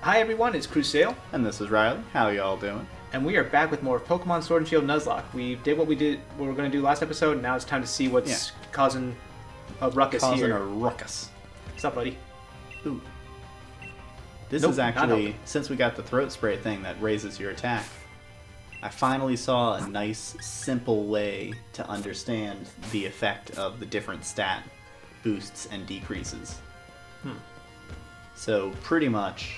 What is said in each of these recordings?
Hi everyone, it's Crusail, And this is Riley. How y'all doing? and we are back with more Pokemon Sword and Shield Nuzlocke. We did what we were going to do last episode, and now it's time to see what's causing a ruckus Causing here. a ruckus. What's up, buddy? Ooh. This Nope, is not actually, helping. since we got the throat spray thing that raises your attack, I finally saw a nice, simple way to understand the effect of the different stat boosts and decreases. So, pretty much,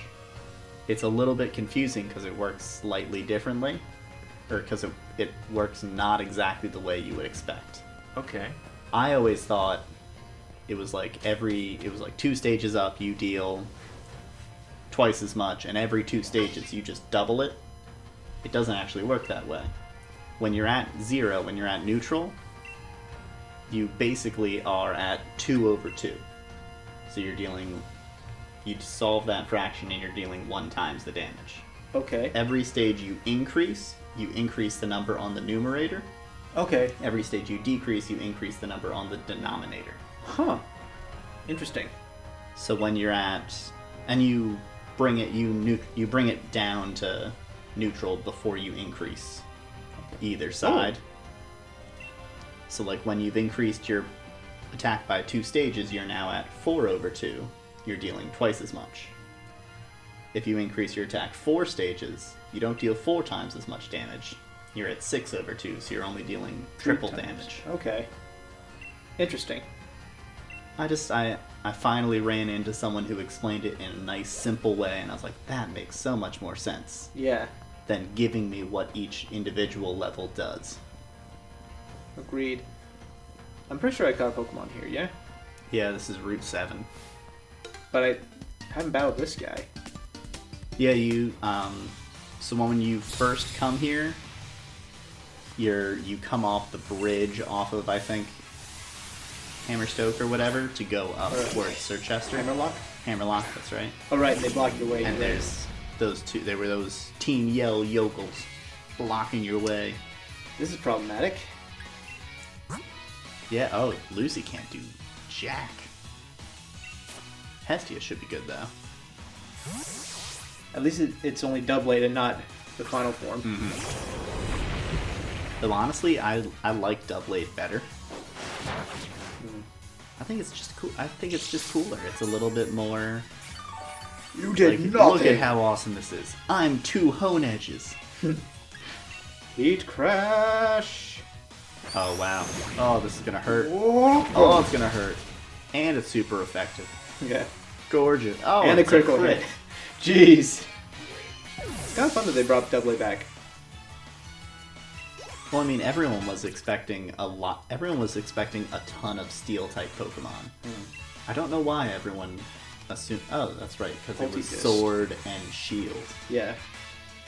it's a little bit confusing because it works slightly differently, or because it works not exactly the way you would expect. Okay. I always thought it was like 2 stages up, you deal twice as much, and every 2 stages you just double it. It doesn't actually work that way. When you're at 0, when you're at neutral, you basically are at 2/2. So you solve that fraction and you're dealing 1 times the damage. Okay. Every stage you increase the number on the numerator. Okay. Every stage you decrease, you increase the number on the denominator. Huh. Interesting. So when you're at, and you bring it down to neutral before you increase either side. So like when you've increased your attack by 2 stages, you're now at 4/2. You're dealing twice as much. If you increase your attack 4 stages, you don't deal 4 times as much damage. You're at 6/2, so you're only dealing triple damage. Okay. Interesting. I finally ran into someone who explained it in a nice, simple way, and I was like, that makes so much more sense Yeah. than giving me what each individual level does. Agreed. I'm pretty sure I caught a Pokemon here, yeah? Yeah, this is Route 7. But I haven't battled this guy. Yeah, so when you first come here, you come off the bridge off of, I think, Hammerstoke or whatever, to go up towards Sir Chester. Hammerlocke? Hammerlocke, that's right. Oh, right, and they block your way. And there's there were those Team Yell yokels blocking your way. This is problematic. Yeah, oh, Lucy can't do jack. Hestia should be good, though. At least it's only Doublade and not the final form. Though honestly, I like Doublade better. I think it's just cool. I think it's just cooler. It's a little bit more. You did Look at how awesome this is. I'm 2 Hone Edges. Heat Crash! Oh wow. Oh, this is gonna hurt. Whoa. Oh, it's gonna hurt. And it's super effective. Yeah. Gorgeous. Oh, And a it's critical crit. hit. Jeez. It's kind of fun that they brought Doublade back. Well, I mean, everyone was expecting a lot. Everyone was expecting a ton of Steel-type Pokemon. I don't know why everyone assumed. Oh, that's right, because it was Poltegeist. Sword and Shield. Yeah.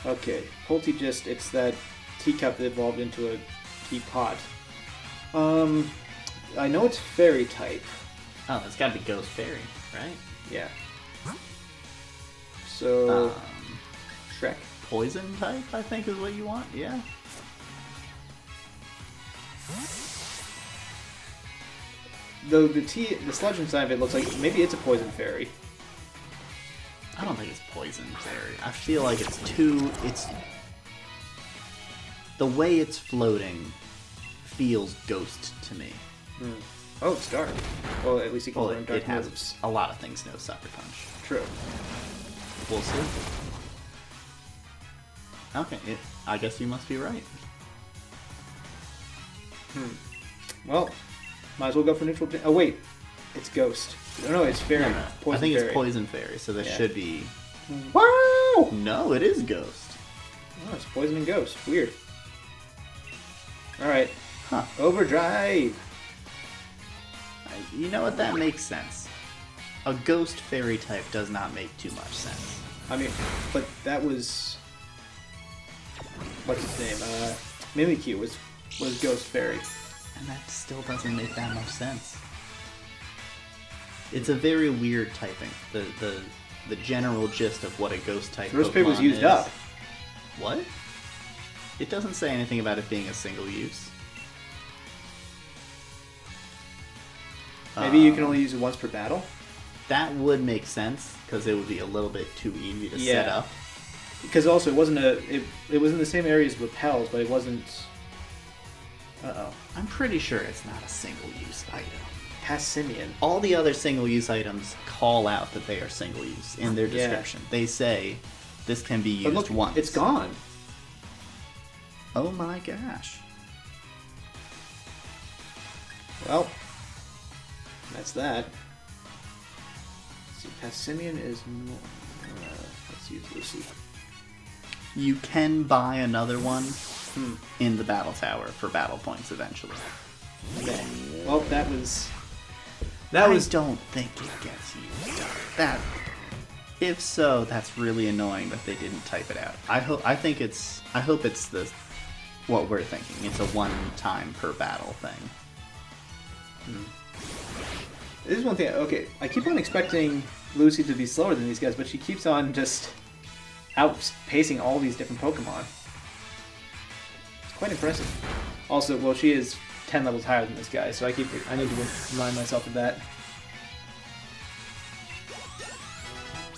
Okay. Poltegeist, it's that teacup that evolved into a teapot. I know it's Fairy type. Oh, it's got to be Ghost Fairy, right? Yeah. So, Shrek. Poison type, I think, is what you want. Yeah. Though the sludge inside of it looks like maybe it's a poison fairy. I don't think it's Poison Fairy. I feel like it's the way it's floating feels ghost to me. Oh, it's dark. Well, at least it can Well, learn dark it has moves. a lot of things no Sucker Punch. True. We'll see. Okay, I guess you must be right. Well, might as well go for neutral. Oh wait, it's ghost. No, it's fairy. No. Poison I think fairy. it's Poison Fairy, so this Yeah. should be... Wow! No, it is Ghost. Oh, it's poison and ghost. Weird. All right. Huh. Overdrive. You know what? That makes sense. A Ghost Fairy type does not make too much sense. I mean, but that was what's its name? Mimikyu was ghost fairy. And that still doesn't make that much sense. It's a very weird typing. The general gist of what a ghost type First Pokemon paper was used is. up. What? It doesn't say anything about it being a single use. Maybe you can only use it once per battle. that would make sense because it would be a little bit too easy to set up. Because also it wasn't it was in the same area as repels, but it wasn't. I'm pretty sure it's not a single-use item. Passimian. All the other single-use items call out that they are single-use in their description. They say this can be used but look, once. It's gone. Oh my gosh. Well, that's that. Let's see, Passimian is more. Let's use Lucy. You can buy another one in the battle tower for battle points eventually. Okay. Well, that was. I don't think it gets used. That. If so, that's really annoying that they didn't type it out. I hope it's what we're thinking. It's a one-time per battle thing. This is one thing. Okay, I keep on expecting Lucy to be slower than these guys, but she keeps on just outpacing all these different Pokemon. It's quite impressive. Also, well, she is 10 levels higher than this guy, so I need to remind myself of that.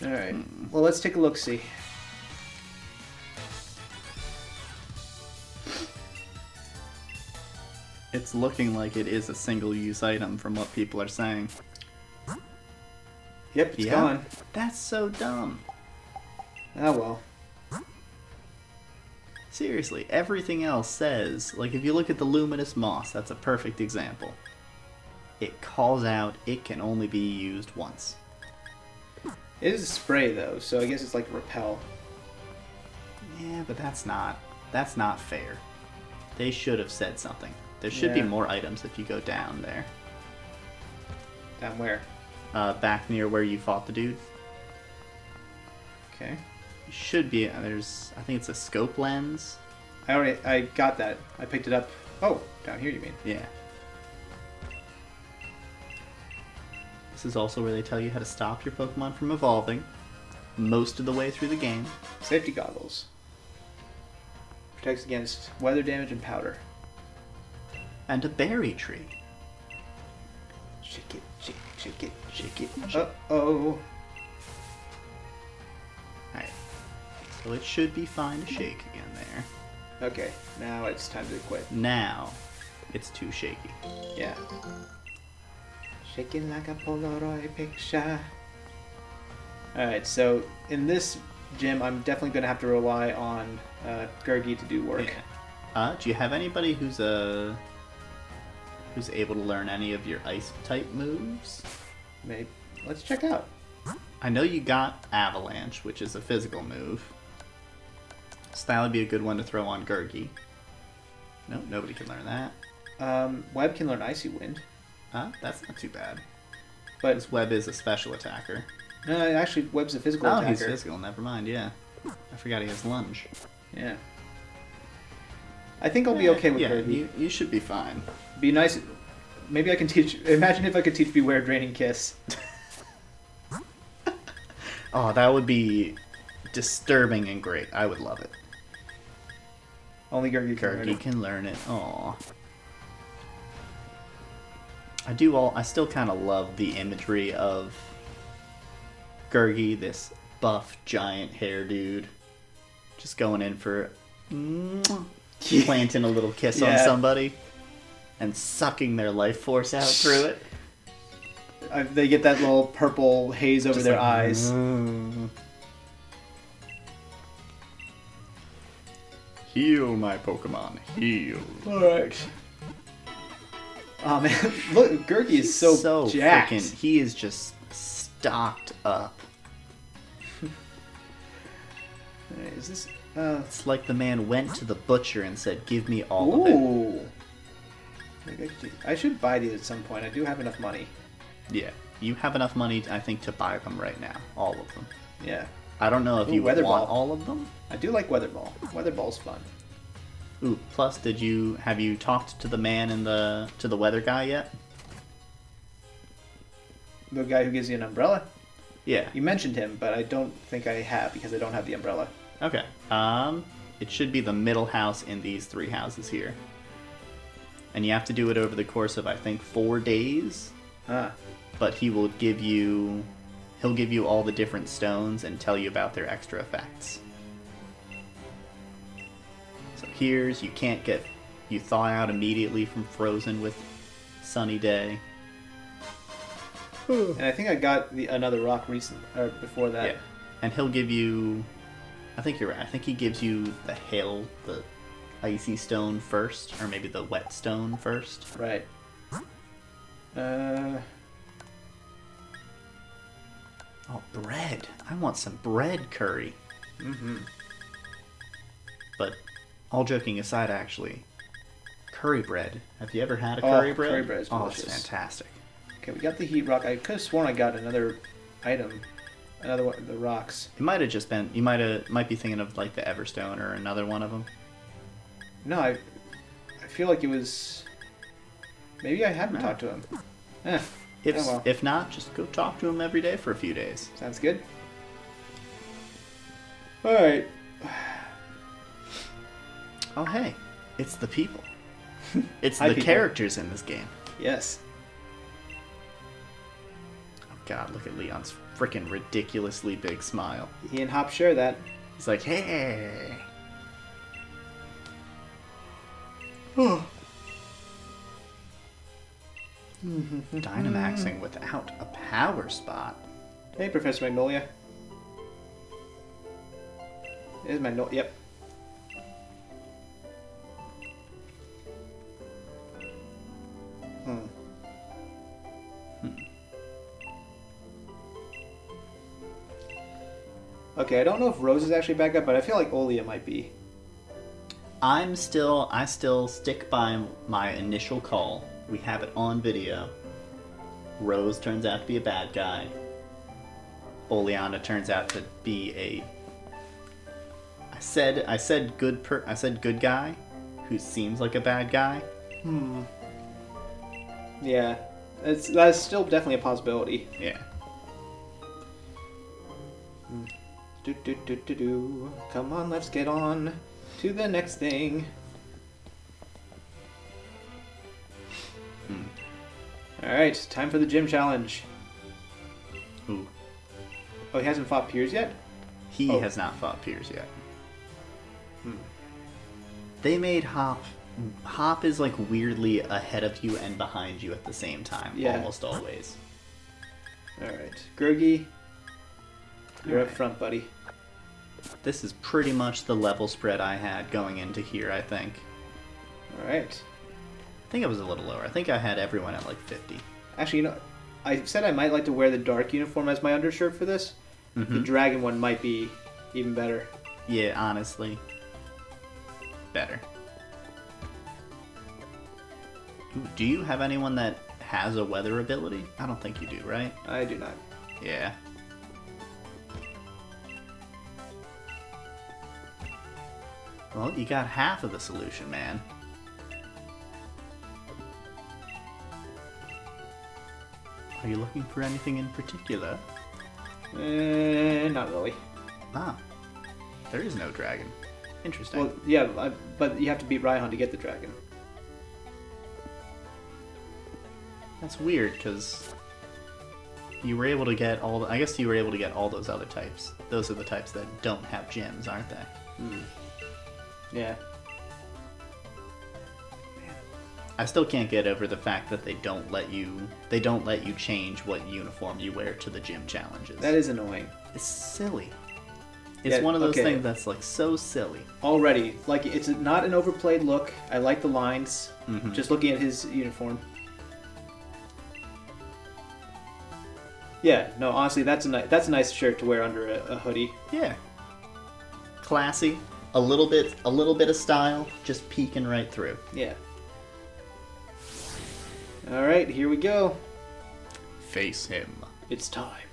Alright, well, let's take a look-see. It's looking like it is a single-use item from what people are saying. Yep, it's gone. That's so dumb. Oh well. Seriously, everything else says, like if you look at the Luminous Moss, that's a perfect example. It calls out it can only be used once. It is a spray though, so I guess it's like repel. Yeah, but that's not fair. They should have said something. There should be more items if you go down there. Down where? Back near where you fought the dude. Okay. Should be. There's. I think it's a scope lens. I got that. I picked it up. Oh, down here you mean? Yeah. This is also where they tell you how to stop your Pokemon from evolving most of the way through the game. Safety goggles. Protects against weather damage and powder. And a berry tree. Shake it, shake it, shake it, shake it. Uh-oh. Alright. So it should be fine to shake again there. Okay, now it's time to quit. Now, it's too shaky. Yeah. Shaking like a Polaroid picture. Alright, so in this gym, I'm definitely going to have to rely on Gurgi to do work. Yeah. Do you have anybody who's able to learn any of your ice-type moves? Maybe. Let's check out. I know you got Avalanche, which is a physical move. So that would be a good one to throw on Gurgi. No, nobody can learn that. Web can learn Icy Wind. That's not too bad. But this Web is a special attacker. No, actually, Web's a physical attacker. Oh, he's physical. Never mind, yeah. I forgot he has Lunge. Yeah. I think I'll be okay with Gurgi. Yeah, you should be fine. Be nice. Maybe I can teach. Imagine if I could teach Beware Draining Kiss. Oh, that would be disturbing and great. I would love it. Only Gurgi can learn it. Aw. I still kind of love the imagery of Gurgi, this buff giant hair dude, just going in for planting a little kiss on somebody and sucking their life force out through it. They get that little purple haze over their eyes. Heal, my Pokemon, heal. Alright. Oh man, look, Gurgi is so jacked. He is just stocked up. Is this? It's like the man went to the butcher and said, "Give me all of it." Maybe I should buy these at some point. I do have enough money. Yeah, you have enough money, I think, to buy them right now. All of them. Yeah. I don't know if you want all of them. I do like Weather Ball. Weather Ball's fun. Ooh, plus, have you talked to the man to the weather guy yet? The guy who gives you an umbrella? Yeah. You mentioned him, but I don't think I have because I don't have the umbrella. Okay. It should be the middle house in these 3 houses here. And you have to do it over the course of, I think, 4 days. Ah. But he will give you he'll give you all the different stones and tell you about their extra effects. So here's, you thaw out immediately from frozen with sunny day. And I think I got another rock or before that. Yeah. And he'll give you, I think you're right, I think he gives you the icy stone first, or maybe the wet stone first. Right. Oh, bread. I want some bread curry. Mm-hmm. But all joking aside, actually, curry bread. Have you ever had a curry bread? Curry bread is delicious. Oh, it's fantastic. Okay, we got the heat rock. I could have sworn I got another item. Another one, the rocks. It might have just been, you might be thinking of like the Everstone or another one of them. No, I feel like it was... Maybe I haven't talked to him. If not, just go talk to him every day for a few days. Sounds good. Alright. Oh, hey. It's the people. It's Hi, the people. characters in this game. Yes. Oh, God, look at Leon's freaking ridiculously big smile. He and Hop share that. He's like, hey. Dynamaxing without a power spot. Hey, Professor Magnolia. There's Magnolia. Yep. Okay, I don't know if Rose is actually back up, but I feel like Olia might be. I still stick by my initial call. We have it on video. Rose turns out to be a bad guy. Oleana turns out to be a... I said good guy, who seems like a bad guy. Yeah, that's still definitely a possibility. Yeah. Do. Come on, let's get on to the next thing. Alright, time for the gym challenge. Ooh. Oh, he hasn't fought Piers yet? He has not fought Piers yet. Hmm. They made Hop... Hop is like weirdly ahead of you and behind you at the same time, Yeah. almost always. Alright, Gurgi, you're up Alright. front, buddy. This is pretty much the level spread I had going into here, I think. Alright. I think I was a little lower. I think I had everyone at like 50. Actually, you know, I said I might like to wear the dark uniform as my undershirt for this. The dragon one might be even better. Yeah, honestly. Better. Ooh, do you have anyone that has a weather ability? I don't think you do, right? I do not. Yeah. Well, you got half of the solution, man. Are you looking for anything in particular? Not really. Ah. There is no dragon. Interesting. Well, yeah, but you have to beat Raihan to get the dragon. That's weird, because you were able to get I guess you were able to get all those other types. Those are the types that don't have gems, aren't they? Yeah. I still can't get over the fact that they don't let you change what uniform you wear to the gym challenges. That is annoying. It's silly. It's Yeah, one of those okay. things that's like so silly. Already, like, it's not an overplayed look. I like the lines. Just looking at his uniform. Yeah, no, honestly, that's a nice shirt to wear under a hoodie. Yeah. Classy, a little bit of style, just peeking right through. Yeah. All right, here we go. Face him It's time.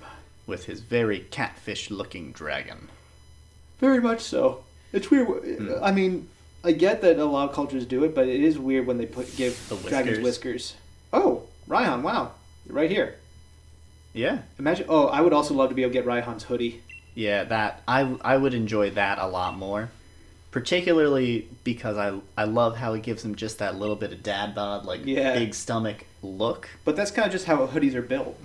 with his very catfish-looking dragon. Very much so. It's weird. I mean, I get that a lot of cultures do it, but it is weird when they give The dragons whiskers. Oh, Raihan! Wow, you're right here. Yeah. Imagine. Oh, I would also love to be able to get Raihan's hoodie. Yeah, that I would enjoy that a lot more. Particularly because I love how it gives him just that little bit of dad bod, like Yeah. big stomach look. But that's kind of just how hoodies are built.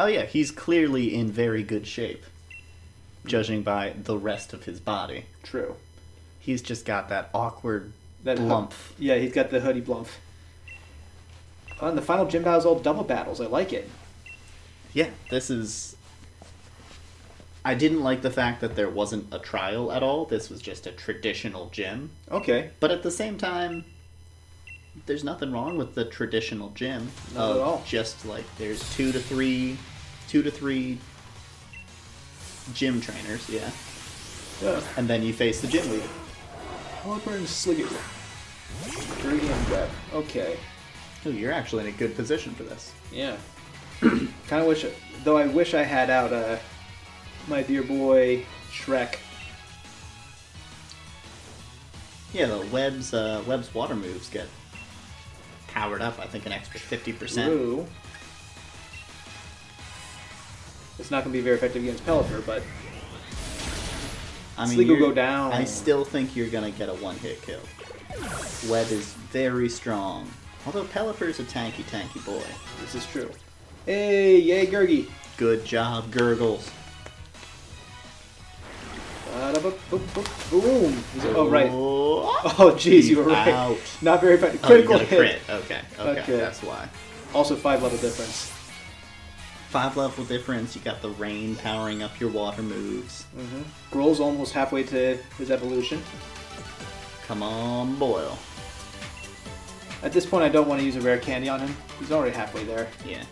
Oh yeah, he's clearly in very good shape, judging by the rest of his body. True. He's just got that awkward That lump. Yeah, he's got the hoodie blump. Oh, and the final gym battle is all double battles. I like it. Yeah, this is... I didn't like the fact that there wasn't a trial at all. This was just a traditional gym. Okay. But at the same time, there's nothing wrong with the traditional gym. Not at all. Just like there's two to three gym trainers, yeah. Yeah. And then you face the gym leader. Caliper and Sligger. Gurgi and Web. Okay. Oh, you're actually in a good position for this. Yeah. Kind of wish, though I wish I had out my dear boy Shrek. Yeah, the Web's water moves get powered up, I think, an extra 50%. True. It's not going to be very effective against Pelipper, but I mean, Sleek will go down. I still think you're going to get a one-hit kill. Web is very strong. Although Pelipper's a tanky boy. This is true. Hey, yay, Gurgi. Good job, Gurgles. Boom. Oh, right. Oh, Oh, jeez, you were right. out. Not very effective. Oh, you Critical got a hit. crit. Okay, that's why. Also 5 level difference. 5 level difference, you got the rain powering up your water moves. Grohl's almost halfway to his evolution. Come on, Boyle. At this point, I don't want to use a rare candy on him. He's already halfway there. Yeah.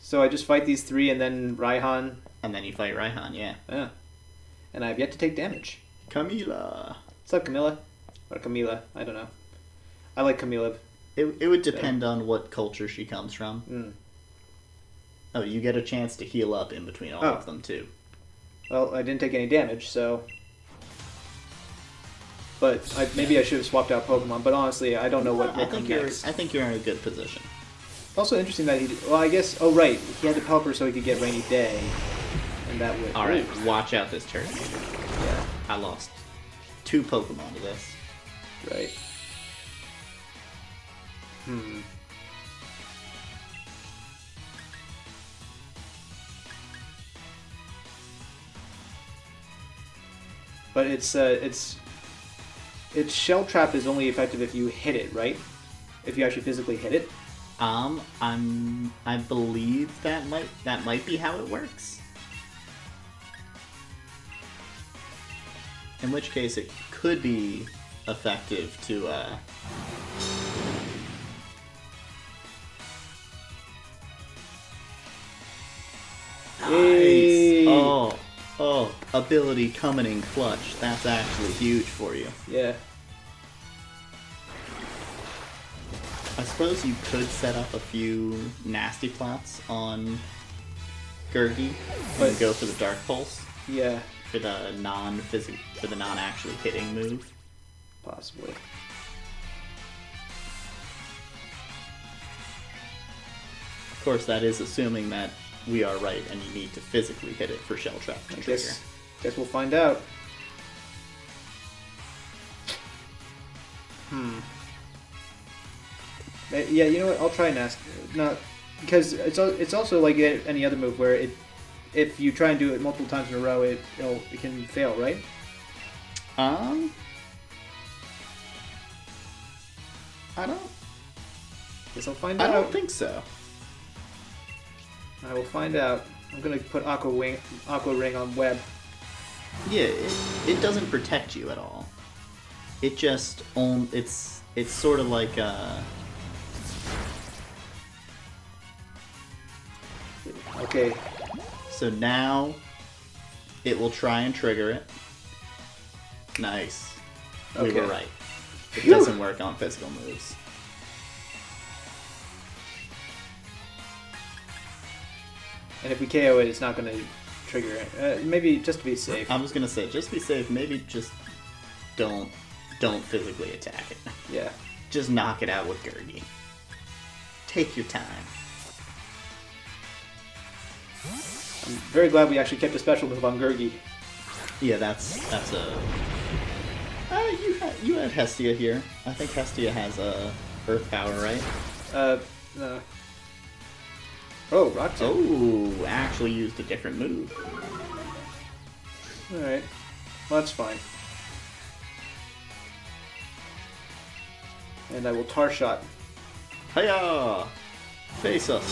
So I just fight these 3 and then Raihan. And then you fight Raihan, yeah. Yeah. And I have yet to take damage. Camila. What's up, Camilla? Or Camila. I don't know. I like Camila. It would depend on what culture she comes from. Oh, you get a chance to heal up in between all of them, too. Well, I didn't take any damage, so... But maybe I should have swapped out Pokemon, but honestly, I don't know what will come next. I think you're in a good position. Also interesting that he... Well, I guess... Oh, right. He had the Pelipper so he could get Rainy Day. And that would... Alright, watch out this turn. Yeah. I lost 2 Pokemon to this. Right. But its Shell Trap is only effective if you hit it, right? If you actually physically hit it. I believe that might be how it works. In which case, it could be effective to Hey. Nice. Oh, ability coming in clutch. That's actually huge for you. Yeah. I suppose you could set up a few nasty plots on Gurgi and go for the Dark Pulse Yeah. for the non-actually hitting move. Possibly. Of course, that is assuming that we are right and you need to physically hit it for Shell Trap to trigger. Guess we'll find out. Yeah, you know what? I'll try and ask. Not because it's also like any other move where if you try and do it multiple times in a row, it can fail, right? I don't. Guess I'll find out. I don't think so. I will find out. I'm gonna put Aqua Ring on Web. Yeah, it doesn't protect you at all. It just it's sort of like Okay. So now it will try and trigger it. Nice. We were right. It doesn't work on physical moves. And if we KO it, it's not going to trigger it. Maybe just to be safe. I was gonna say, just be safe. Maybe just don't physically attack it. Yeah. Just knock it out with Gurgi. Take your time. I'm very glad we actually kept a special move on Gurgi. Yeah, that's a. You had Hestia here. I think Hestia has Earth power, right? No. Oh, Rock Tomb. Oh, actually used a different move. Alright. Well, that's fine. And I will Tar Shot. Hiya! Face us.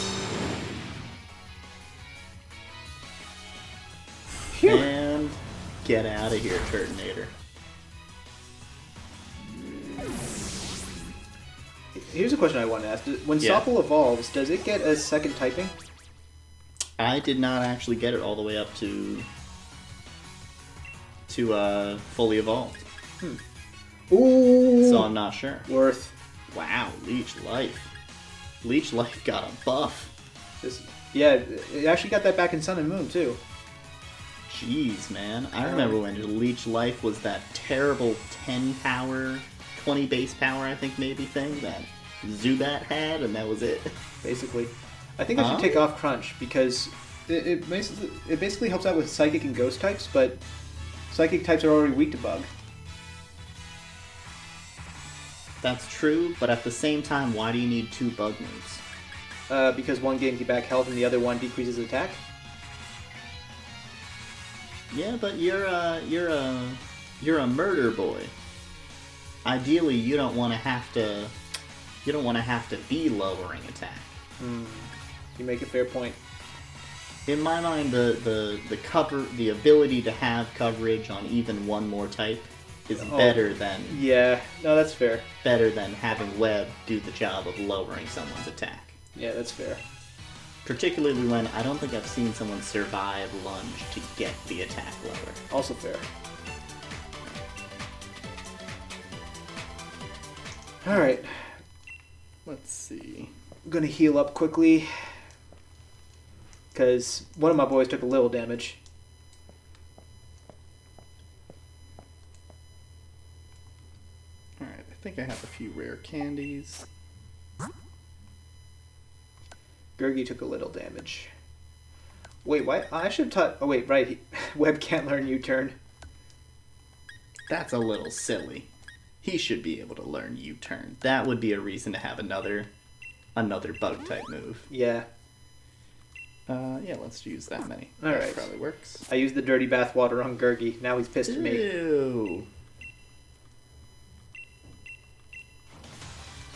Phew. And get out of here, Turtonator. Here's a question I want to ask. When Sopple evolves, does it get a second typing? I did not actually get it all the way up to fully evolved. Ooh! So I'm not sure. Worth. Wow, Leech Life. Leech Life got a buff. Yeah, it actually got that back in Sun and Moon, too. Jeez, man. I remember when Leech Life was that terrible 10 power, 20 base power, I think, maybe thing that Zubat had, and that was it. Basically. I think I should take off Crunch, because it basically helps out with Psychic and Ghost types, but Psychic types are already weak to Bug. That's true, but at the same time, why do you need 2 Bug moves? Because one gains you back health and the other one decreases attack. Yeah, but you're a murder boy. Ideally, you don't want to have to be lowering attack. You make a fair point. In my mind, the ability to have coverage on even one more type is better than that's fair. Better than having Web do the job of lowering someone's attack. Yeah, that's fair. Particularly when I don't think I've seen someone survive lunge to get the attack lower. Also fair. Alright. Let's see. I'm gonna heal up quickly. Because one of my boys took a little damage. Alright, I think I have a few rare candies. Gurgi took a little damage. Wait, why? I should have taught... Oh, wait, right. Web can't learn U-turn. That's a little silly. He should be able to learn U-turn. That would be a reason to have another bug-type move. Yeah. Yeah, let's use that many. Alright. That probably works. I used the dirty bath water on Gurgi. Now he's pissed at me. Ew.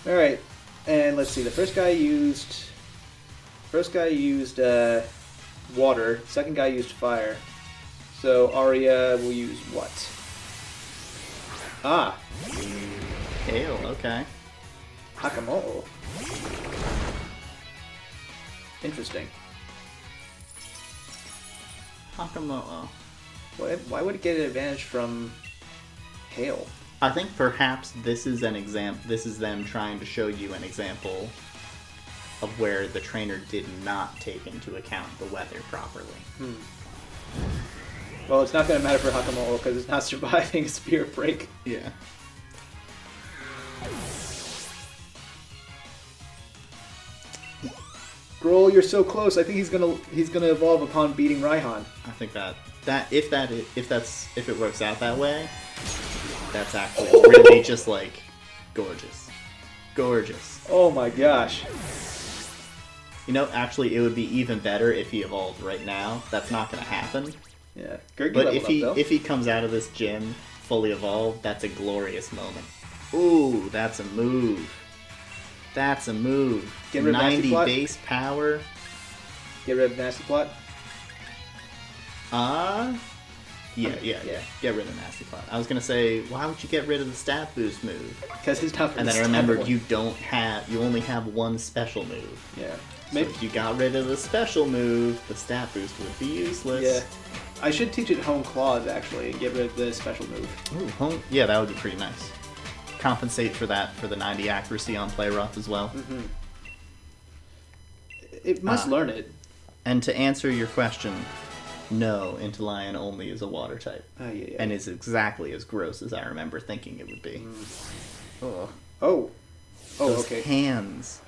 Alright. And let's see. The first guy used water. Second guy used fire. So Arya will use what? Ah. Hail, okay. Hakamoto. Interesting. Hakamoto. Why would it get an advantage from hail? I think perhaps this is an example. This is them trying to show you an example of where the trainer did not take into account the weather properly. Well, it's not going to matter for Hakamoto because it's not surviving a Spirit Break. Yeah. Grohl, you're so close. I think he's gonna evolve upon beating Raihan. I think if it works out that way, that's actually really just like gorgeous. Gorgeous. Oh my gosh. You know, actually, it would be even better if he evolved right now. That's not going to happen. Yeah, Gurgi but leveled if he comes out of this gym fully evolved, that's a glorious moment. Ooh, that's a move. That's a move. Get rid of 90 Nasty base power. Get rid of Nasty Plot. Yeah. Get rid of Nasty Plot. I was gonna say, why would you get rid of the stat boost move? Because it's not. And then I remembered you only have one special move. Yeah. So if you got rid of the special move, the stat boost would be useless. Yeah. I should teach it Home Claws actually and get rid of the special move. Ooh, home. Yeah, that would be pretty nice. Compensate for that for the 90 accuracy on play rough as well. Mm-hmm. It must learn it. And to answer your question, no, Intelion only is a water type. Yeah. And is exactly as gross as I remember thinking it would be. Ugh. Oh. Those okay. hands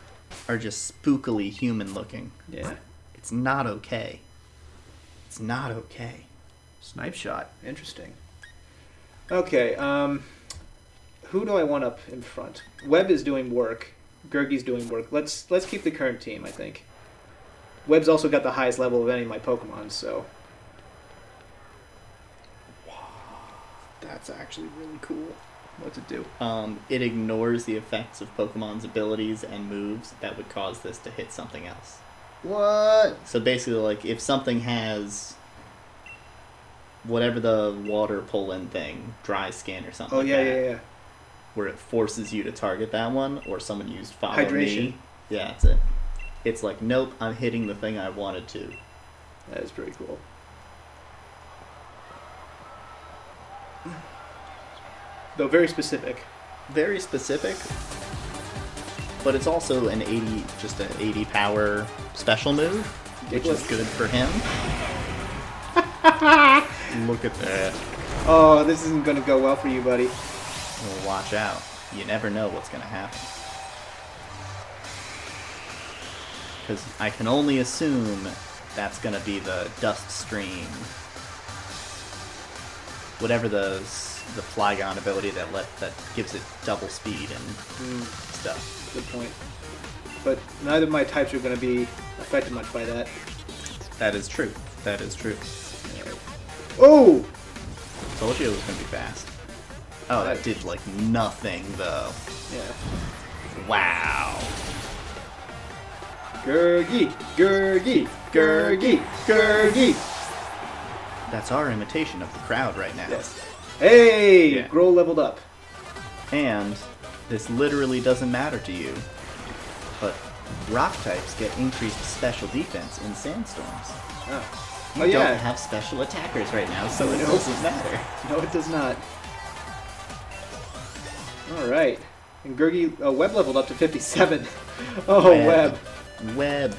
are just spookily human looking. Yeah. It's not okay. It's not okay. Snipe shot. Interesting. Okay, who do I want up in front? Webb is doing work. Gurgi's doing work. Let's keep the current team, I think. Web's also got the highest level of any of my Pokemon, so... That's actually really cool. What's it do? It ignores the effects of Pokemon's abilities and moves that would cause this to hit something else. What? So basically, like, if something has whatever the water pull-in thing, dry skin or something Yeah. where it forces you to target that one, or someone used Follow Hydration. Me. Yeah, that's it. It's like, nope, I'm hitting the thing I wanted to. That is pretty cool. Though very specific. Very specific, but it's also an 80 power special move, which is good for him. Look at that. Oh, this isn't going to go well for you, buddy. Well, watch out. You never know what's going to happen. Because I can only assume that's going to be the dust stream. Whatever the Flygon ability that gives it double speed and stuff. Good point. But neither of my types are going to be affected much by that. That is true. That is true. Oh! Told you it was going to be fast. Oh, that did like nothing though. Yeah. Wow. Gurgi! Gurgi! Gurgi! Gurgi! That's our imitation of the crowd right now. Yes. Hey! Yeah. Growl leveled up. And this literally doesn't matter to you, but rock types get increased special defense in sandstorms. Oh. You don't have special attackers right now, so it doesn't matter. No, it does not. Alright. And Gurgi, Web leveled up to 57. Oh, Web. Web.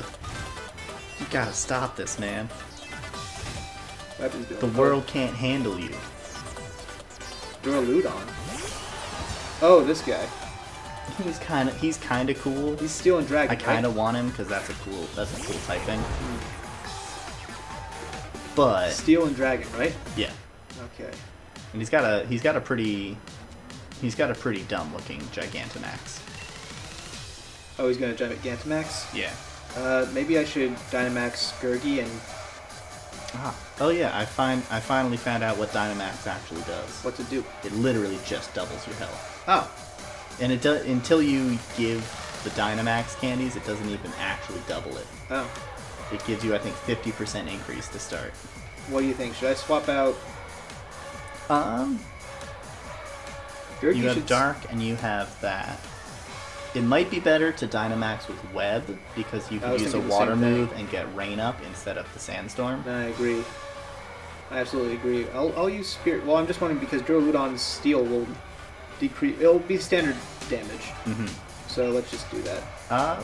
You gotta stop this, man. Web is doing The world can't handle you. Duraludon. Oh, this guy. He's kinda cool. He's Steel and Dragon. I kinda want him because that's a cool typing. But Steel and Dragon, right? yeah. Okay. And he's got a pretty dumb looking Gigantamax. Oh, he's gonna Gigantamax? Yeah. Maybe I should Dynamax Gurgi and... Oh yeah, I finally found out what Dynamax actually does. What's it do? It literally just doubles your health. Oh. And it does until you give the Dynamax candies, it doesn't even actually double it. Oh. It gives you, I think, 50% increase to start. What do you think? Should I swap out... Gurgi You have should... Dark and you have that. It might be better to Dynamax with Web because you can use a water move and get Rain Up instead of the Sandstorm. I agree. I absolutely agree. I'll use Spirit... Well, I'm just wondering because Duraludon's Steel will decrease... It'll be standard damage. Mm-hmm. So let's just do that.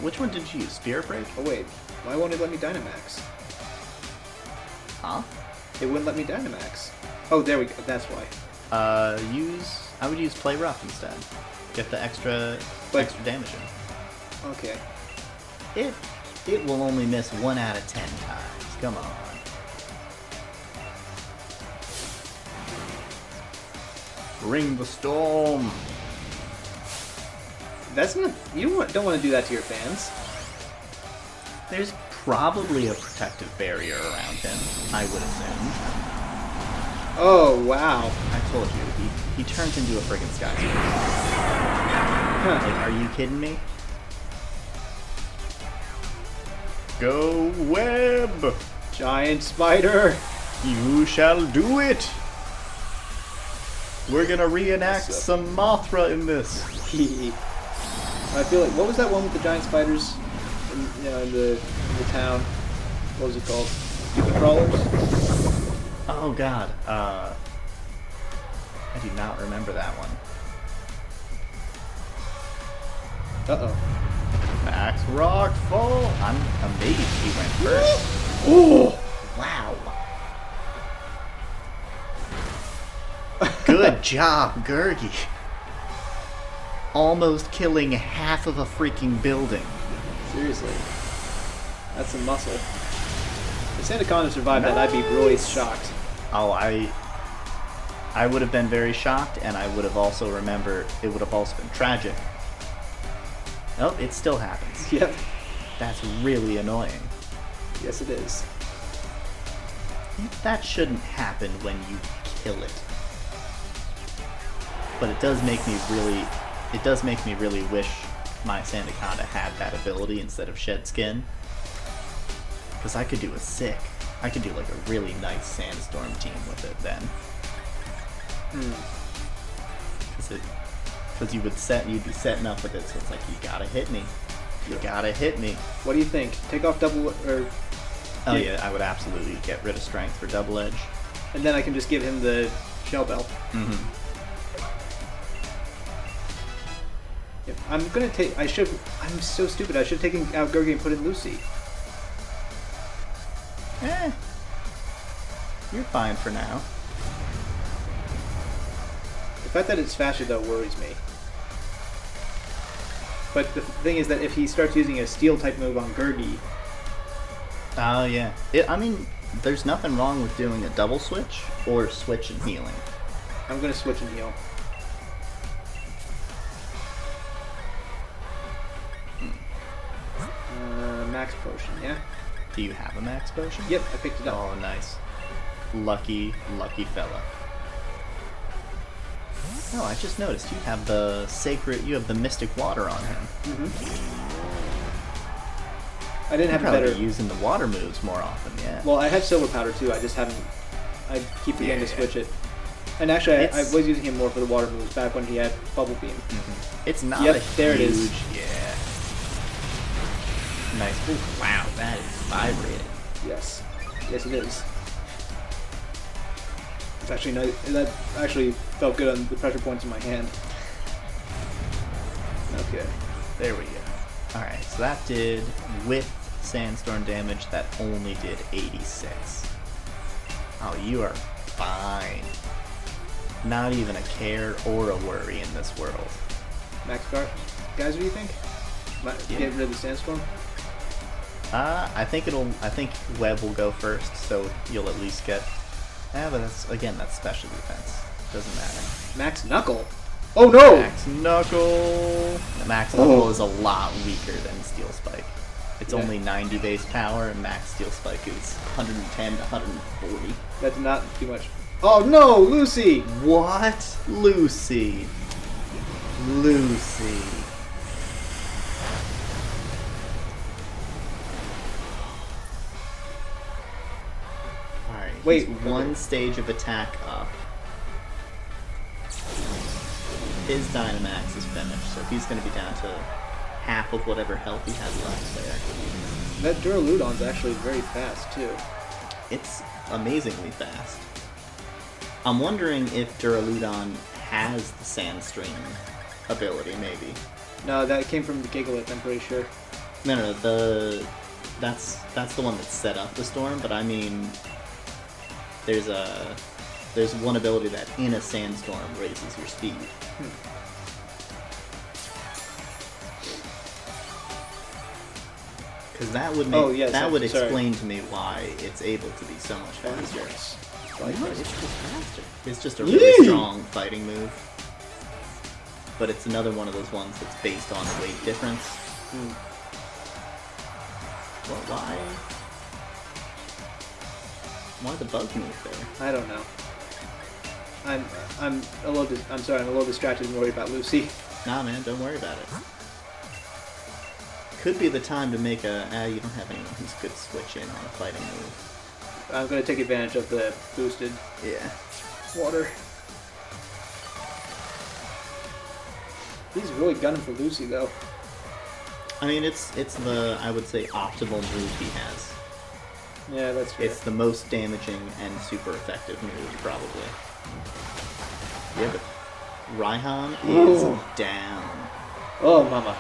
Which one did you use? Spirit Break? Oh wait, why won't it let me Dynamax? Huh? It wouldn't let me Dynamax. Oh, there we go. That's why. I would use Play Rough instead. Get the extra damage in. Okay. It will only miss 1 out of 10 times. Come on. Bring the storm. That's not... You don't want to do that to your fans. There's probably a protective barrier around him, I would assume. Oh, wow. I told you, he turns into a friggin' skyscraper. Huh. Like, are you kidding me? Go Web! Giant spider! You shall do it! We're gonna reenact some Mothra in this. I feel like... What was that one with the giant spiders in the town? What was it called? The Crawlers? Oh god, I do not remember that one. Uh-oh. Max Rock Fall! I'm amazed he went first. Oh! Wow. Good job, Gurgi. Almost killing half of a freaking building. Seriously. That's some muscle. If Sandaconda survived that, I'd be really shocked. Oh, I would have been very shocked, and I would have also remembered, it would have also been tragic. Oh, it still happens. Yep. That's really annoying. Yes, it is. That shouldn't happen when you kill it. But it does make me really wish my Sandaconda had that ability instead of Shed Skin. Because I could do like a really nice Sandstorm team with it then. Because you'd be setting up with it, so it's like, you gotta hit me. You gotta hit me. What do you think? Take off double, or... Oh yeah, I would absolutely get rid of strength for double edge. And then I can just give him the Shell Bell. Mm-hmm. Yep. I'm gonna take... I'm so stupid. I should have taken out Gurgi and put in Lucy. You're fine for now. The fact that it's faster, though, worries me. But the thing is that if he starts using a Steel-type move on Gurgi... Oh, yeah. I mean, there's nothing wrong with doing a double switch or switch and healing. I'm gonna switch and heal. Max potion, yeah? Do you have a max potion? Yep, I picked it up. Oh, nice. Lucky fella. Oh, I just noticed you have the mystic water on him. I didn't have a better... using the water moves more often, yeah. Well, I have silver powder too, I just haven't... I keep forgetting to switch it. And actually, I was using him more for the water moves back when he had Bubble Beam. It's not there it is. Yeah. Nice. Ooh, wow, that is vibrating. Yes. Yes, it is. It's actually nice. That actually felt good on the pressure points in my hand. Okay. There we go. Alright, so that did, with Sandstorm damage, that only did 86. Oh, you are fine. Not even a care or a worry in this world. Max guard. Guys, what do you think? Get rid of the Sandstorm? I think Web will go first, so you'll at least get... but that's special defense. Doesn't matter. Max Knuckle? Oh no! Max Knuckle! The Max Knuckle is a lot weaker than Steel Spike. It's only 90 base power, and Max Steel Spike is 110 to 140. That's not too much. Oh no, Lucy! What? Lucy. Alright, wait, one stage of attack up. His Dynamax is finished, so he's going to be down to half of whatever health he has left there. That Duraludon's actually very fast, too. It's amazingly fast. I'm wondering if Duraludon has the Sandstream ability, maybe. No, that came from the Gigalith, I'm pretty sure. No, that's the one that set up the storm, but I mean, there's one ability that in a sandstorm raises your speed. Because that would make explain to me why it's able to be so much faster. No, it's just faster. It's just a really strong fighting move. But it's another one of those ones that's based on weight difference. Well, why the bug move there? I don't know. I'm a little distracted and worried about Lucy. Nah, man, don't worry about it. Could be the time to make a... you don't have anyone who's good switch in on a fighting move. I'm going to take advantage of the boosted water. He's really gunning for Lucy, though. I mean, it's the, I would say, optimal move he has. Yeah, that's fair. It's the most damaging and super effective move, probably. Yeah, but Raihan is down. Oh, mama.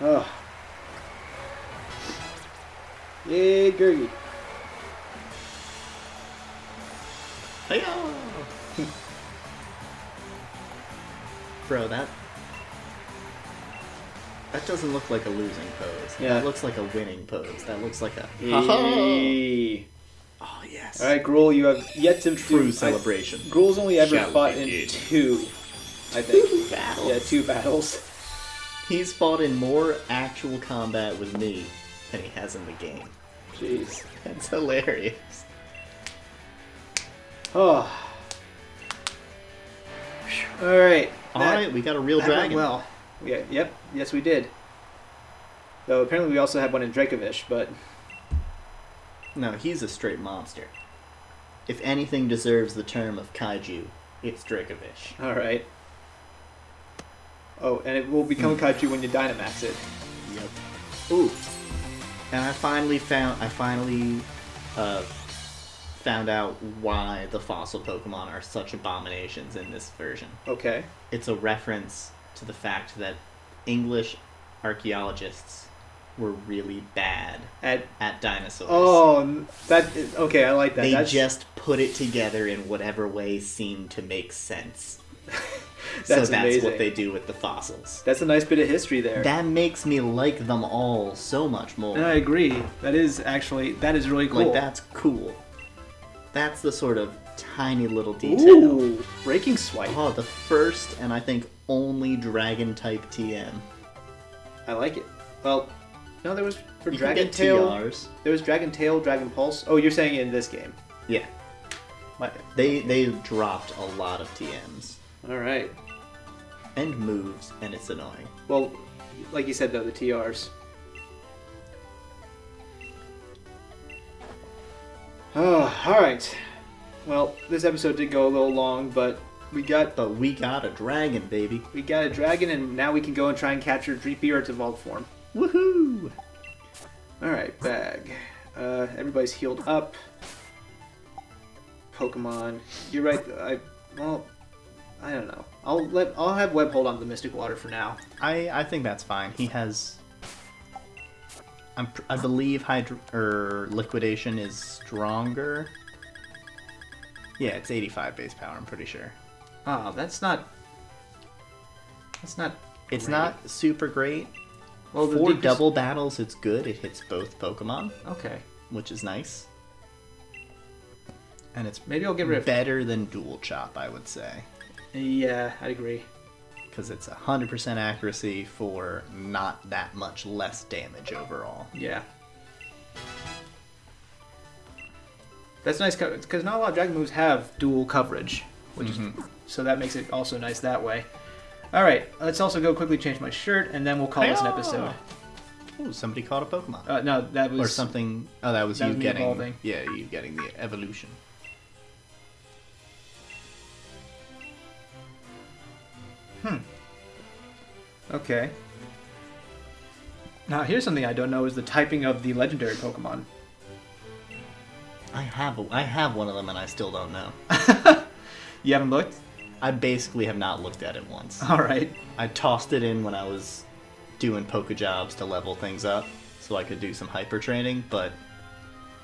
Oh. Yay, Gurgi. Hey-yo! Bro, that doesn't look like a losing pose. Yeah. That looks like a winning pose. That looks like a... Yay. Oh, yes. Alright, Gruul, you have yet to... True celebration. Gruul's only ever fought in 2, I think. 2 battles? Yeah, 2 battles. He's fought in more actual combat with me than he has in the game. Jeez. That's hilarious. Oh. Alright. Alright, we got a real dragon. Well, yeah, yep, yes we did. Though apparently we also have one in Dracovish, but... No, he's a straight monster. If anything deserves the term of kaiju, it's Dracovish. Alright. Oh, and it will become kaiju when you Dynamax it. Yep. Ooh. And I finally found out why the fossil Pokemon are such abominations in this version. Okay. It's a reference to the fact that English archaeologists were really bad at dinosaurs. Oh, okay, I like that. They just put it together in whatever way seemed to make sense. That's amazing. What they do with the fossils. That's a nice bit of history there. That makes me like them all so much more. And I agree. That is really cool. Like, that's cool. That's the sort of tiny little detail. Ooh, Breaking Swipe. Oh, the first and I think only Dragon-type TM. I like it. Well, no, there was for You Dragon can get Tail. TRs. There was Dragon Tail, Dragon Pulse. Oh, you're saying in this game? Yeah. They dropped a lot of TMs. All right. And moves, and it's annoying. Well, like you said though, the TRs. Oh, all right. Well, this episode did go a little long, but we got a dragon, baby. We got a dragon, and now we can go and try and capture Dreepy or its evolved form. Woohoo! All right, bag. Everybody's healed up. Pokemon. You're right. I don't know. I'll have Web hold on to the Mystic Water for now. I think that's fine. He has. I believe Liquidation is stronger. Yeah, it's 85 base power. I'm pretty sure. Oh, that's not. It's great. Not super great. Well, for double battles, it's good. It hits both Pokemon. Okay. Which is nice. And it's maybe I'll get rid of better than Dual Chop, I would say. Yeah, I'd agree. Because it's 100% accuracy for not that much less damage overall. Yeah. That's nice, because not a lot of Dragon moves have dual coverage, which is, so that makes it also nice that way. All right, let's also go quickly change my shirt, and then we'll call this an episode. Oh, somebody caught a Pokemon. No, that was... Or something... Oh, that was you getting... Evolving. Yeah, you getting the evolution. Okay. Now, here's something I don't know, is the typing of the legendary Pokemon. I have one of them, and I still don't know. You haven't looked? I basically have not looked at it once. All right. I tossed it in when I was doing Poke Jobs to level things up, so I could do some hyper training, but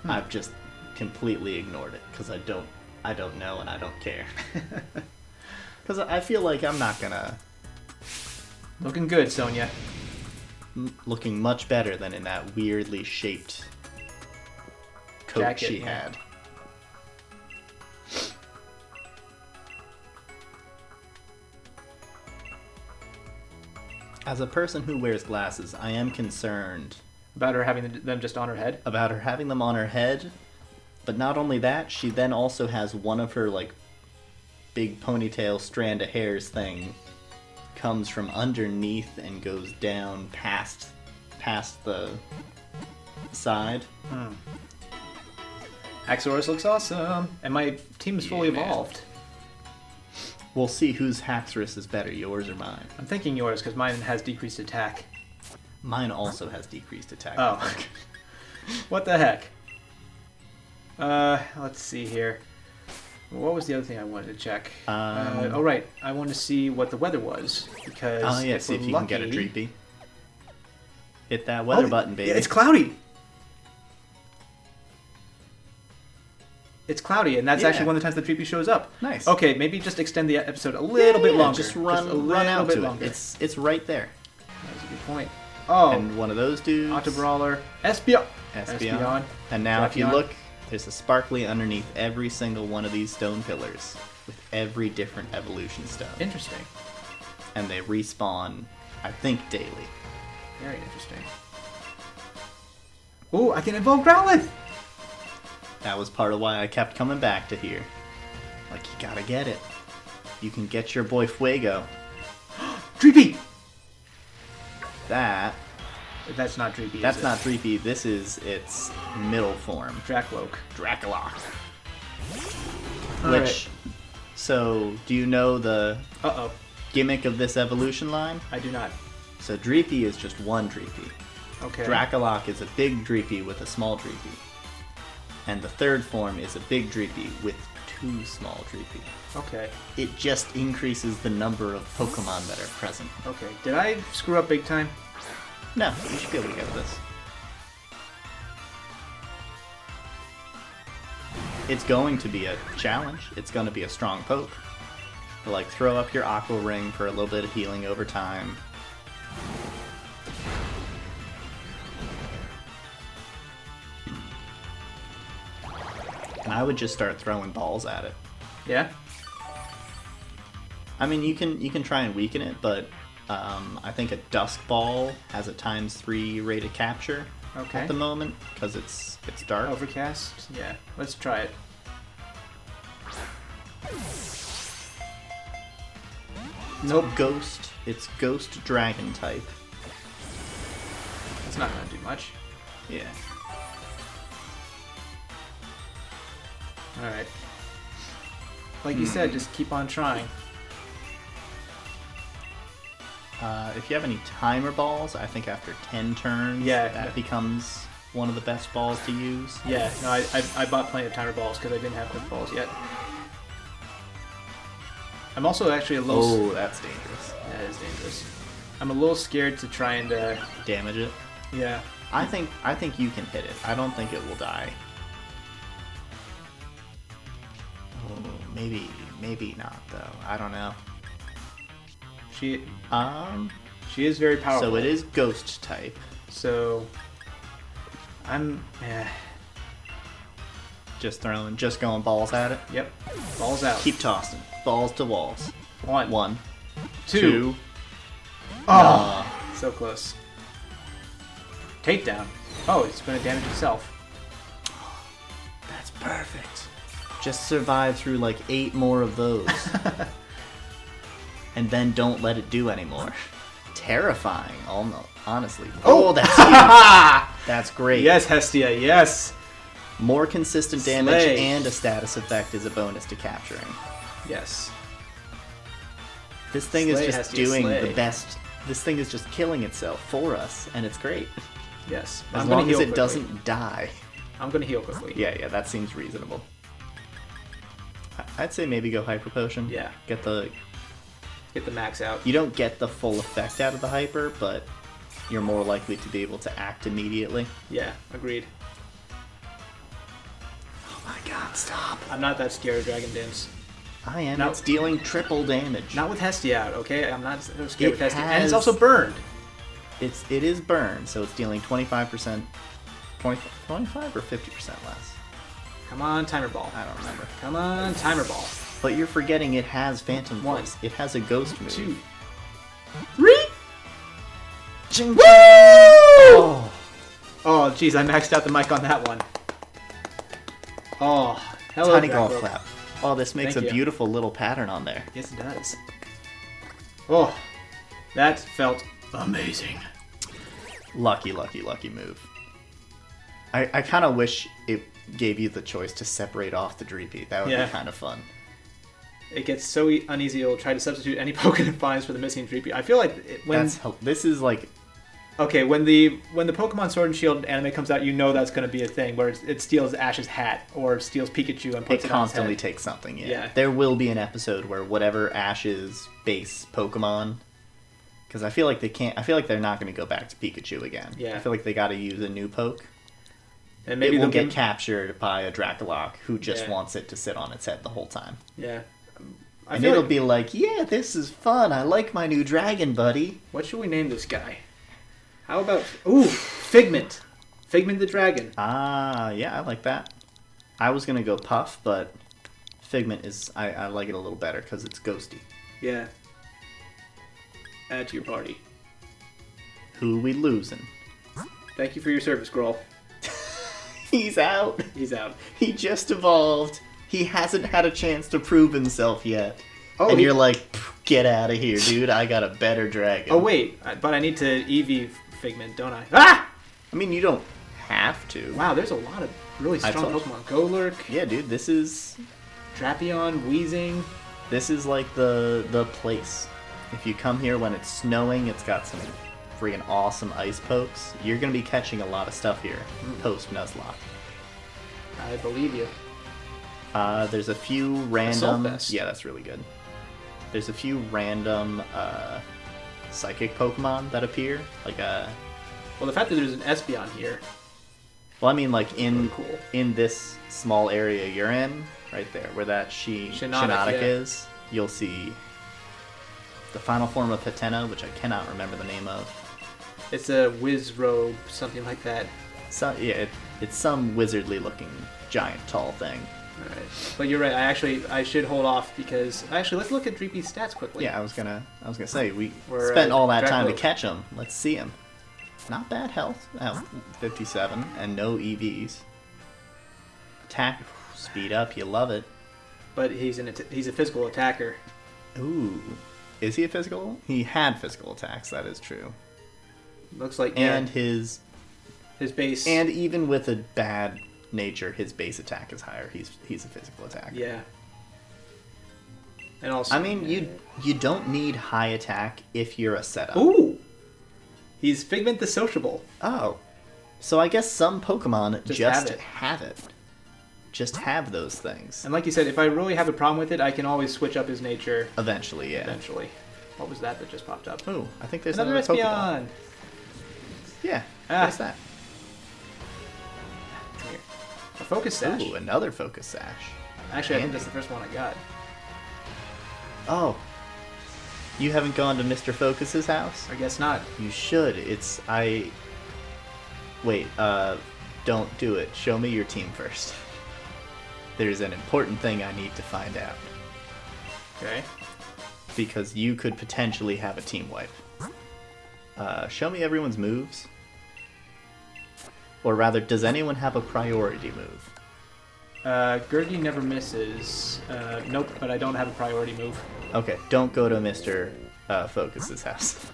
I've just completely ignored it because I don't know and I don't care. Because I feel like I'm not gonna. Looking good, Sonia. Looking much better than in that weirdly shaped coat jacket she had. As a person who wears glasses, I am concerned about her having them just on her head. About her having them on her head, but not only that, she then also has one of her like big ponytail strand of hairs thing comes from underneath and goes down past the side. Haxorus looks awesome, and my team is fully evolved. We'll see whose Haxorus is better, yours or mine. I'm thinking yours, because mine has decreased attack. Mine also has decreased attack. Oh. What the heck? Let's see here. What was the other thing I wanted to check? Oh, right. I wanted to see what the weather was, because see if you can get a Dreepy. Hit that weather button, baby. Yeah, it's cloudy! It's cloudy, and that's actually one of the times the Dreepy shows up. Nice. Okay, maybe just extend the episode a little bit longer. Just run out to it. It's right there. That's a good point. Oh. And one of those dudes. Octobrawler. Espeon. And now if you look, there's a sparkly underneath every single one of these stone pillars with every different evolution stone. Interesting. And they respawn I think daily. Very interesting. Ooh, I can invoke Growlithe! That was part of why I kept coming back to here. Like, you gotta get it. You can get your boy Fuego. Dreepy! That's not Dreepy. That's not Dreepy. This is its middle form. Dracloak. Dracalock. All Which, so, do you know the Uh-oh. gimmick of this evolution line? I do not. So Dreepy is just one Dreepy. Okay. Dracalock is a big Dreepy with a small Dreepy. And the third form is a big Dreepy with 2 small Dreepy. Okay. It just increases the number of Pokemon that are present. Okay. Did I screw up big time? No, you should be able to get this. It's going to be a challenge. It's going to be a strong poke. Like, throw up your Aqua Ring for a little bit of healing over time. And I would just start throwing balls at it. Yeah? I mean, you can try and weaken it, but I think a Dusk Ball has a ×3 rate of capture at the moment because it's dark. Overcast? Yeah. Let's try it. Nope. Ghost. It's Ghost Dragon type. It's not gonna do much. Yeah. Alright. Like you said, just keep on trying. If you have any timer balls, I think after 10 turns, that becomes one of the best balls to use. Yeah, no, I bought plenty of timer balls because I didn't have quick balls yet. I'm also actually a little... Oh, that's dangerous. That is dangerous. I'm a little scared to try and... damage it? Yeah. I think you can hit it. I don't think it will die. Oh, maybe not, though. I don't know. She is very powerful. So it is Ghost type. So... Just going balls at it? Yep. Balls out. Keep tossing. Balls to walls. 1. 2. 2. Oh! So close. Takedown. Oh, it's going to damage itself. That's perfect. Just survive through like 8 more of those. And then don't let it do anymore. Terrifying, almost, honestly. Oh, that's huge. That's great. Yes, Hestia, yes. More consistent damage and a status effect is a bonus to capturing. Yes. This thing is just doing the best. This thing is just killing itself for us, and it's great. Yes. As long as it doesn't die. I'm going to heal quickly. Yeah, that seems reasonable. I'd say maybe go Hyper Potion. Yeah. Get the max out. You don't get the full effect out of the Hyper, but you're more likely to be able to act immediately. Yeah, agreed. Oh my god, stop. I'm not that scared of Dragon Dance. I am. It's dealing triple damage. Not with Hestia out, okay? I'm not so scared with Hestia. And it's also burned. It is burned, so it's dealing 25%, 25 or 50% less. Come on, Timer Ball. I don't remember. Come on, Timer Ball. But you're forgetting it has Phantom Force. It has a Ghost move. 2. 3. Woo! Oh, jeez, I maxed out the mic on that one. Oh, hello, Tiny golf clap. Oh, this makes a beautiful little pattern on there. Yes, it does. Oh, that felt amazing. Lucky move. I kind of wish it gave you the choice to separate off the Dreepy. That would be kind of fun. It gets so uneasy, it'll try to substitute any Pokemon it finds for the missing Dreepy. I feel like this is like... Okay, when the Pokemon Sword and Shield anime comes out, you know that's going to be a thing, where it steals Ash's hat, or steals Pikachu and puts it on his head. Constantly takes something, yeah. There will be an episode where whatever Ash's base Pokemon... Because I feel like they're not going to go back to Pikachu again. Yeah. I feel like they got to use a new poke. And maybe it will get captured by a Dracalock who just wants it to sit on its head the whole time. Yeah. And it'll be like, yeah, this is fun. I like my new dragon, buddy. What should we name this guy? How about... Ooh, Figment. Figment the Dragon. Ah, yeah, I like that. I was going to go Puff, but Figment is... I like it a little better because it's ghosty. Yeah. Add to your party. Who we losing? Thank you for your service, Grohl. He's out. He's out. He just evolved. He hasn't had a chance to prove himself yet. Oh, and you're like, get out of here, dude. I got a better dragon. Oh, wait. But I need to EV Figment, don't I? Ah! I mean, you don't have to. Wow, there's a lot of really strong Pokemon. Golurk. Yeah, dude, this is... Drapion, Weezing. This is like the place. If you come here when it's snowing, it's got some freaking awesome ice pokes. You're going to be catching a lot of stuff here post Nuzlocke. I believe you. There's a few random... Vest. Yeah, that's really good. There's a few random psychic Pokemon that appear. Like a... Well, the fact that there's an Espeon here. Well, I mean, like in really cool. in this small area you're in, right there, where that Shiinotic is, you'll see the final form of Hatena, which I cannot remember the name of. It's a Wizrobe, something like that. So yeah, it's some wizardly-looking giant tall thing. All right, but you're right. I should hold off because let's look at Dreepy's stats quickly. Yeah, I was gonna say we We're, spent all that Draco. time to catch him. Let's see him. Not bad health. 57 and no EVs. Attack, speed up. You love it. But he's a physical attacker. Ooh, is he a physical? He had physical attacks. That is true. Looks like And his base. And even with a bad nature, his base attack is higher. He's a physical attacker. Yeah. And also, I mean, you don't need high attack if you're a setup. Ooh. He's Figment the Sociable. Oh. So I guess some Pokemon just have it. Just have those things. And like you said, if I really have a problem with it, I can always switch up his nature. Eventually, yeah. Eventually. What was that just popped up? Oh, I think there's another Pokeball. Espeon. Yeah. Ah. What's that? Come here. A Focus Sash. Ooh, another Focus Sash. Actually, I think that's the first one I got. Oh. You haven't gone to Mr. Focus's house? I guess not. You should. Wait, don't do it. Show me your team first. There's an important thing I need to find out. Okay. Because you could potentially have a team wipe. Show me everyone's moves. Or rather, does anyone have a priority move? Gurgi never misses. Nope, but I don't have a priority move. Okay, don't go to Mr. Focus's house.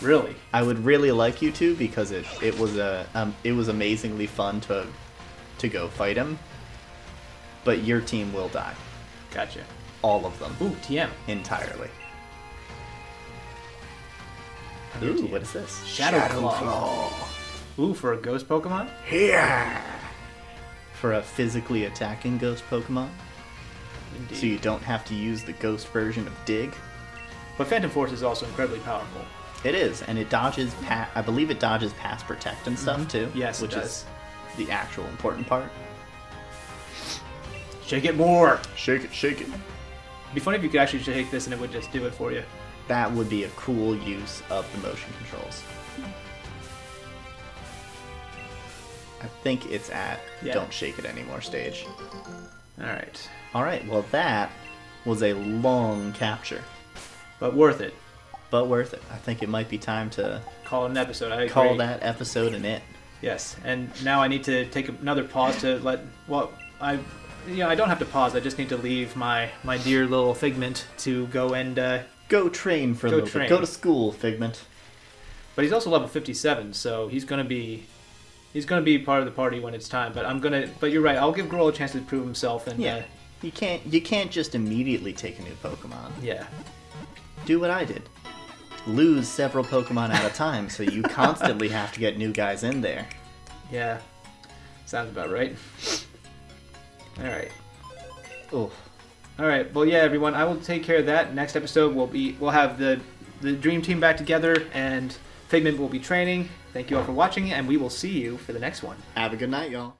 Really? I would really like you to because it was amazingly fun to go fight him. But your team will die. Gotcha. All of them. Ooh, TM. Entirely. Ooh, Ooh, what is this? Shadow Claw. Ooh, for a ghost Pokemon? Here. For a physically attacking ghost Pokemon. Indeed. So you don't have to use the ghost version of Dig. But Phantom Force is also incredibly powerful. It is, and it dodges I believe it dodges Pass Protect and stuff too. Yes, which it does. is the actual important part. Shake it more! Shake it, shake it. It'd be funny if you could actually shake this and it would just do it for you. That would be a cool use of the motion controls. I think it's at Don't Shake It Anymore stage. Alright. Alright, well that was a long capture. But worth it. But worth it. I think it might be time to Call it an episode. I agree. call that episode an it. Yes, and now I need to take another pause to I don't have to pause. I just need to leave my dear little Figment to go and go train for a little bit. Go to school, Figment. But he's also level 57, so he's gonna be part of the party when it's time. But you're right. I'll give Grohl a chance to prove himself. And yeah, you can't just immediately take a new Pokemon. Yeah. Do what I did. Lose several Pokemon at a time, so you constantly have to get new guys in there. Yeah. Sounds about right. Alright. Oh. Alright, well yeah everyone, I will take care of that. Next episode we'll have the Dream Team back together and Figment will be training. Thank you all for watching and we will see you for the next one. Have a good night, y'all.